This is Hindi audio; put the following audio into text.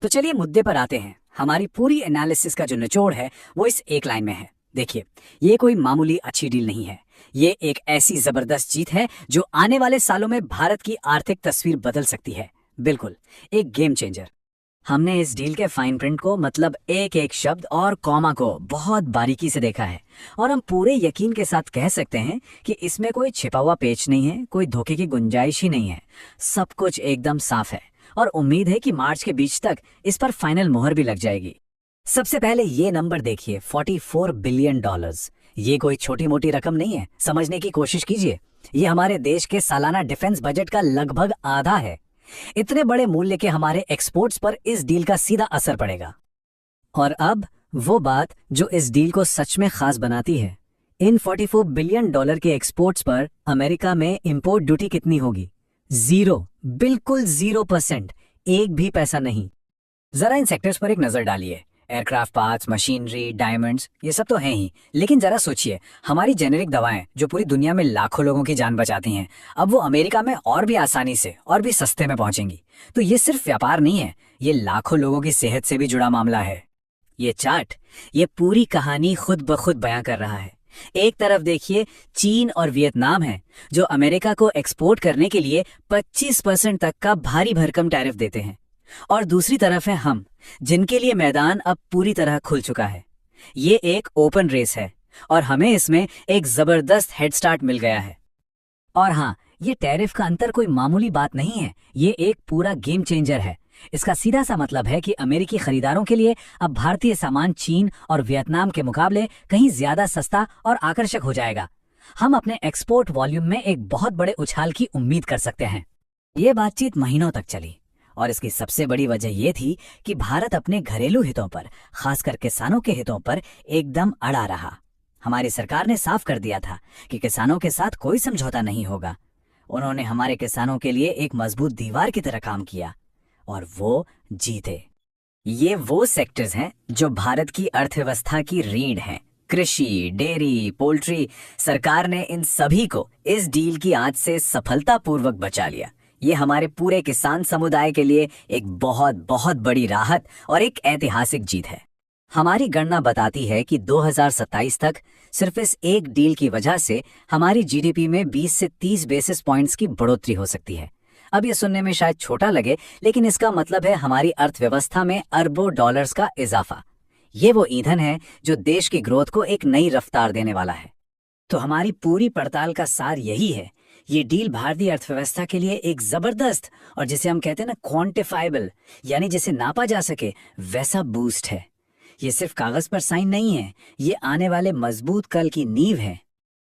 तो चलिए मुद्दे पर आते हैं। हमारी पूरी एनालिसिस का जो निचोड़ है वो इस एक लाइन में है। देखिए, ये कोई मामूली अच्छी डील नहीं है। ये एक ऐसी जबरदस्त जीत है जो आने वाले सालों में भारत की आर्थिक तस्वीर बदल सकती है। बिल्कुल, एक गेम चेंजर। हमने इस डील के फाइन प्रिंट को, मतलब एक एक शब्द और कॉमा को बहुत बारीकी से देखा है, और हम पूरे यकीन के साथ कह सकते हैं कि इसमें कोई छिपा हुआ पेच नहीं है, कोई धोखे की गुंजाइश ही नहीं है। सब कुछ एकदम साफ है और उम्मीद है कि मार्च के बीच तक इस पर फाइनल मुहर भी लग जाएगी। सबसे पहले ये नंबर देखिए, $44 बिलियन। ये कोई छोटी मोटी रकम नहीं है। समझने की कोशिश कीजिए, ये हमारे देश के सालाना डिफेंस बजट का लगभग आधा है। इतने बड़े मूल्य के हमारे एक्सपोर्ट्स पर इस डील का सीधा असर पड़ेगा। और अब वो बात जो इस डील को सच में खास बनाती है। इन $44 बिलियन के एक्सपोर्ट्स पर अमेरिका में इंपोर्ट ड्यूटी कितनी होगी? 0, बिल्कुल 0%, एक भी पैसा नहीं। जरा इन सेक्टर्स पर एक नजर डालिए। एयरक्राफ्ट पार्ट्स, मशीनरी, डायमंड्स, ये सब तो हैं ही, लेकिन जरा सोचिए, हमारी जेनेरिक दवाएं जो पूरी दुनिया में लाखों लोगों की जान बचाती हैं, अब वो अमेरिका में और भी आसानी से और भी सस्ते में पहुंचेंगी। तो ये सिर्फ व्यापार नहीं है, ये लाखों लोगों की सेहत से भी जुड़ा मामला है। ये चार्ट, ये पूरी कहानी खुद ब खुद बयां कर रहा है। एक तरफ देखिए, चीन और वियतनाम है जो अमेरिका को एक्सपोर्ट करने के लिए 25% तक का भारी भरकम टैरिफ देते हैं, और दूसरी तरफ है हम, जिनके लिए मैदान अब पूरी तरह खुल चुका है। ये एक ओपन रेस है और हमें इसमें एक जबरदस्त हेड स्टार्ट मिल गया है। और हाँ, ये टैरिफ का अंतर कोई मामूली बात नहीं है, ये एक पूरा गेम चेंजर है। इसका सीधा सा मतलब है कि अमेरिकी खरीदारों के लिए अब भारतीय सामान चीन और वियतनाम के मुकाबले कहीं ज्यादा सस्ता और आकर्षक हो जाएगा। हम अपने एक्सपोर्ट वॉल्यूम में एक बहुत बड़े उछाल की उम्मीद कर सकते हैं। ये बातचीत महीनों तक चली और इसकी सबसे बड़ी वजह यह थी कि भारत अपने घरेलू हितों पर, खासकर किसानों के हितों पर एकदम अड़ा रहा। हमारी सरकार ने साफ कर दिया था कि किसानों के साथ कोई समझौता नहीं होगा। उन्होंने हमारे किसानों के लिए एक मजबूत दीवार की तरह काम किया और वो जीते। ये वो सेक्टर्स हैं जो भारत की अर्थव्यवस्था की रीढ़ हैं। कृषि, डेयरी, पोल्ट्री, सरकार ने इन सभी को इस डील की आंच से सफलतापूर्वक बचा लिया। ये हमारे पूरे किसान समुदाय के लिए एक बहुत बहुत बड़ी राहत और एक ऐतिहासिक जीत है। हमारी गणना बताती है कि 2027 तक सिर्फ इस एक डील की वजह से हमारी जीडीपी में 20 से 30 बेसिस पॉइंट्स की बढ़ोतरी हो सकती है। अब ये सुनने में शायद छोटा लगे, लेकिन इसका मतलब है हमारी अर्थव्यवस्था में अरबों डॉलर्स का इजाफा। ये वो ईंधन है जो देश की ग्रोथ को एक नई रफ्तार देने वाला है। तो हमारी पूरी पड़ताल का सार यही है, ये डील भारतीय अर्थव्यवस्था के लिए एक जबरदस्त और जिसे हम कहते हैं ना क्वांटिफाइबल, यानी जिसे नापा जा सके वैसा बूस्ट है। ये सिर्फ कागज पर साइन नहीं है, ये आने वाले मजबूत कल की नींव है।